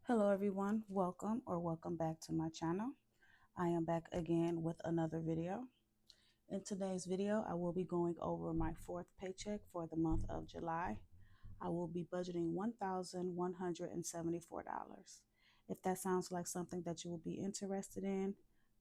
Hello everyone, welcome back to my channel. I am back again with another video. In today's video, I will be going over my fourth paycheck for the month of July. I will be budgeting $1,174. If that sounds like something that you will be interested in,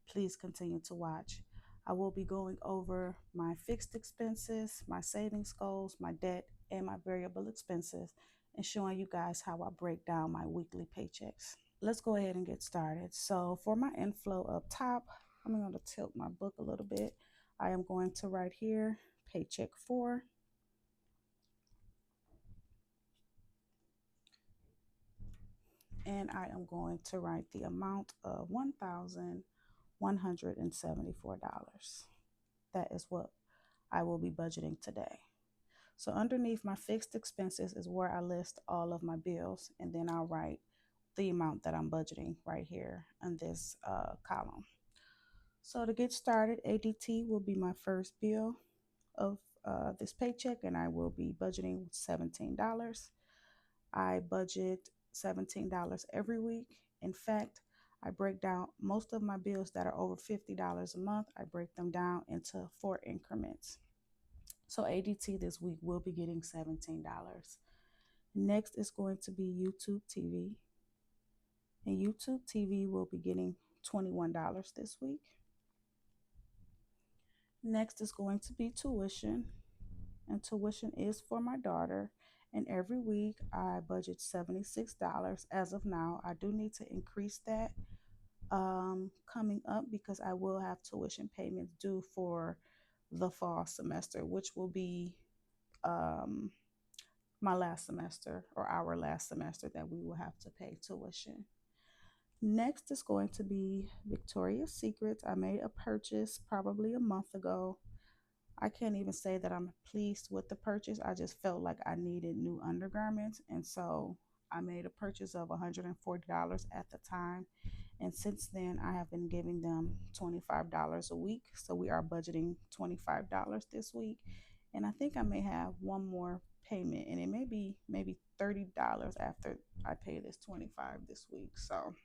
please continue to watch. I will be going over my fixed expenses, my savings goals, my debt, and my variable expenses, and showing you guys how I break down my weekly paychecks. Let's go ahead and get started. So for my inflow up top, I'm going to tilt my book a little bit. I am going to write here, paycheck 4. And I am going to write the amount of $1,174. That is what I will be budgeting today. So underneath my fixed expenses is where I list all of my bills, and then I'll write the amount that I'm budgeting right here in this column. So to get started, ADT will be my first bill of this paycheck, and I will be budgeting $17. I budget $17 every week. In fact, I break down most of my bills that are over $50 a month. I break them down into 4 increments. So ADT this week will be getting $17. Next is going to be YouTube TV. And YouTube TV will be getting $21 this week. Next is going to be tuition. And tuition is for my daughter. And every week I budget $76. As of now, I do need to increase that coming up because I will have tuition payments due for the fall semester, which will be my last semester, or our last semester, that we will have to pay tuition. Next is going to be Victoria's Secret. I made a purchase probably a month ago. I can't even say that I'm pleased with the purchase. I just felt like I needed new undergarments, and so I made a purchase of $140 at the time. And since then, I have been giving them $25 a week. So we are budgeting $25 this week. And I think I may have one more payment, and it may be maybe $30 after I pay this 25 this week. So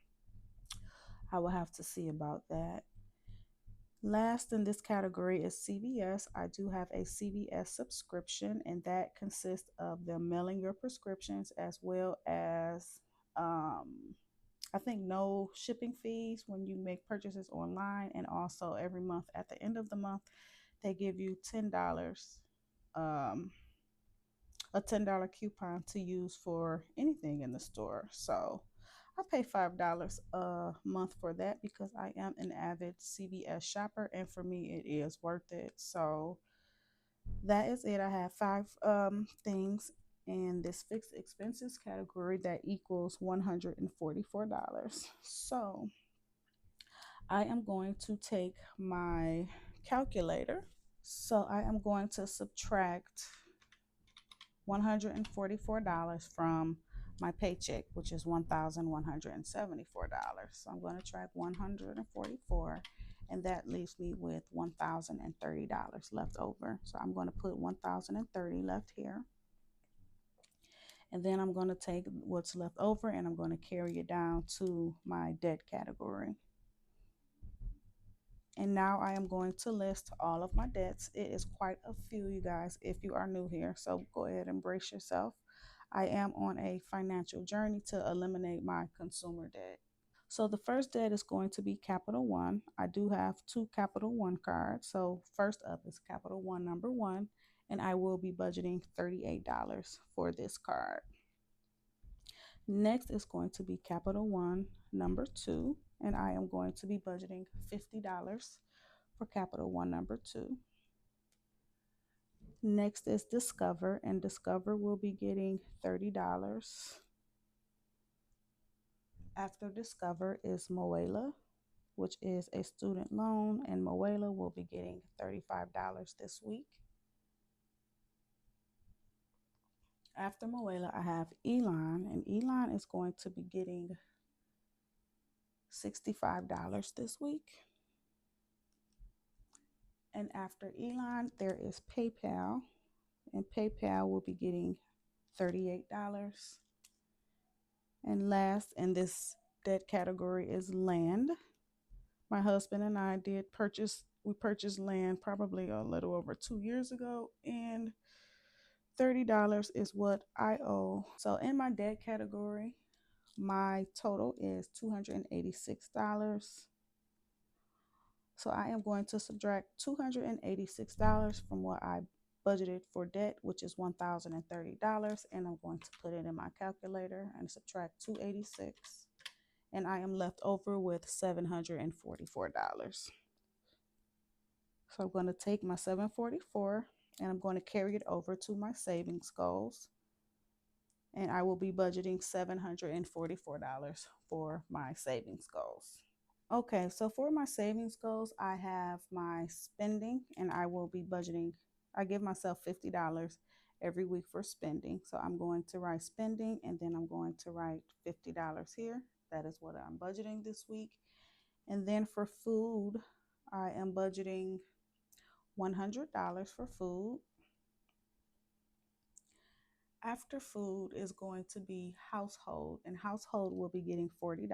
I will have to see about that. Last in this category is CVS. I do have a CVS subscription, and that consists of them mailing your prescriptions, as well as I think no shipping fees when you make purchases online. And also every month at the end of the month, they give you $10, a $10 coupon to use for anything in the store. So I pay $5 a month for that because I am an avid CVS shopper, and for me it is worth it. So that is it. I have 5 things in this fixed expenses category that equals $144. So I am going to take my calculator. So I am going to subtract $144 from my paycheck, which is $1,174. So I'm going to track 144, and that leaves me with $1,030 left over. So I'm going to put 1,030 left here. And then I'm going to take what's left over and I'm going to carry it down to my debt category. And now I am going to list all of my debts. It is quite a few, you guys, if you are new here. So go ahead and brace yourself. I am on a financial journey to eliminate my consumer debt. So the first debt is going to be Capital One. I do have 2 Capital One cards. So first up is Capital One number 1, and I will be budgeting $38 for this card. Next is going to be Capital One number 2, and I am going to be budgeting $50 for Capital One number 2. Next is Discover, and Discover will be getting $30. After Discover is Moela, which is a student loan, and Moela will be getting $35 this week. After Moela, I have Elon, and Elon is going to be getting $65 this week. And after Elon, there is PayPal, and PayPal will be getting $38. And last in this debt category is land. My husband and I we purchased land probably a little over 2 years ago, and $30 is what I owe. So in my debt category, my total is $286. So I am going to subtract $286 from what I budgeted for debt, which is $1,030, and I'm going to put it in my calculator and subtract 286, and I am left over with $744. So I'm going to take my 744 and I'm going to carry it over to my savings goals, and I will be budgeting $744 for my savings goals. Okay, so for my savings goals, I have my spending, and I will be budgeting. I give myself $50 every week for spending. So I'm going to write spending, and then I'm going to write $50 here. That is what I'm budgeting this week. And then for food, I am budgeting $100 for food. After food is going to be household, and household will be getting $40.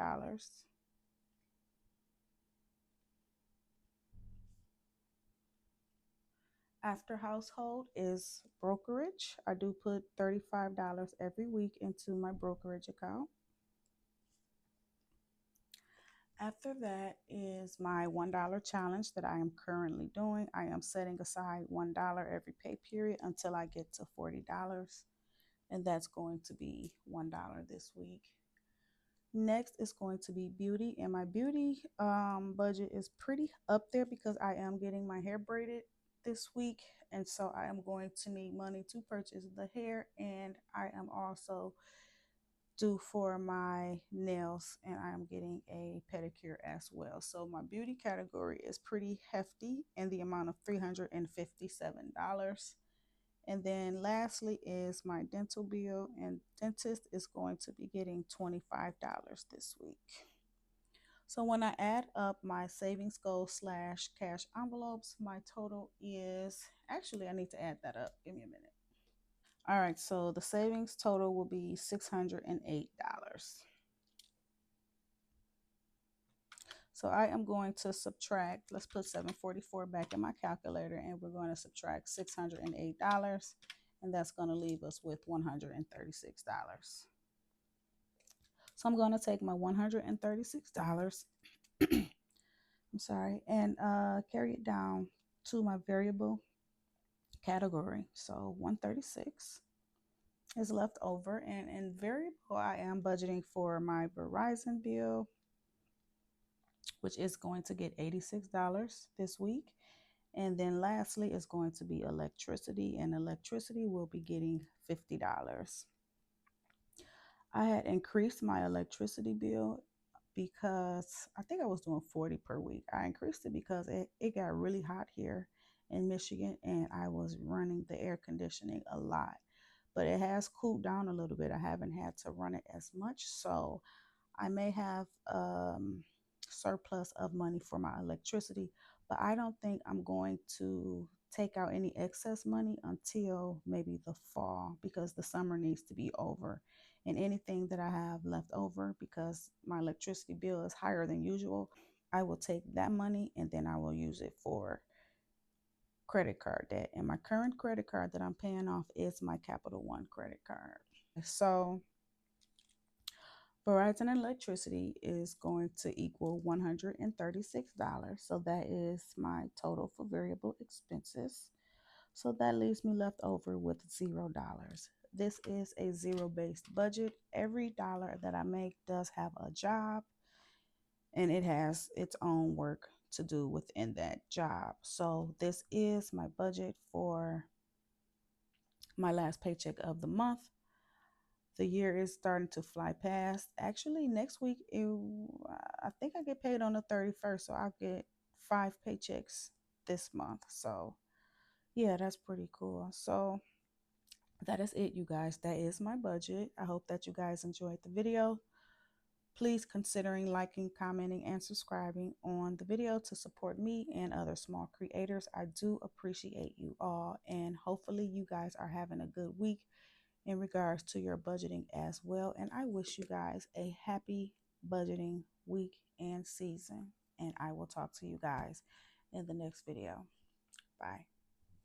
After household is brokerage. I do put $35 every week into my brokerage account. After that is my $1 challenge that I am currently doing. I am setting aside $1 every pay period until I get to $40. And that's going to be $1 this week. Next is going to be beauty, and my beauty budget is pretty up there because I am getting my hair braided this week, and so I am going to need money to purchase the hair, and I am also due for my nails, and I am getting a pedicure as well. So my beauty category is pretty hefty in the amount of $357. And then lastly is my dental bill, and dentist is going to be getting $25 this week. So when I add up my savings goal slash cash envelopes, my total is, actually, I need to add that up. Give me a minute. All right, so the savings total will be $608. So I am going to subtract, let's put 744 back in my calculator, and we're going to subtract $608, and that's going to leave us with $136. So I'm going to take my $136, I'm sorry, and carry it down to my variable category. So 136 is left over, and in variable, I am budgeting for my Verizon bill, which is going to get $86 this week. And then lastly is going to be electricity, and electricity will be getting $50. I had increased my electricity bill because I think I was doing 40 per week. I increased it because it got really hot here in Michigan, and I was running the air conditioning a lot. But it has cooled down a little bit. I haven't had to run it as much. So I may have surplus of money for my electricity, but I don't think I'm going to take out any excess money until maybe the fall, because the summer needs to be over. And anything that I have left over, because my electricity bill is higher than usual, I will take that money and then I will use it for credit card debt. And my current credit card that I'm paying off is my Capital One credit card. So Verizon electricity is going to equal $136. So that is my total for variable expenses. So that leaves me left over with $0. This is a zero-based budget. Every dollar that I make does have a job, and it has its own work to do within that job. So this is my budget for my last paycheck of the month. The year is starting to fly past. Actually, next week, I think I get paid on the 31st, so I'll get 5 paychecks this month. So, yeah, that's pretty cool. So, that is it, you guys. That is my budget. I hope that you guys enjoyed the video. Please considering liking, commenting, and subscribing on the video to support me and other small creators. I do appreciate you all, and hopefully you guys are having a good week in regards to your budgeting as well. And I wish you guys a happy budgeting week and season. And I will talk to you guys in the next video. Bye.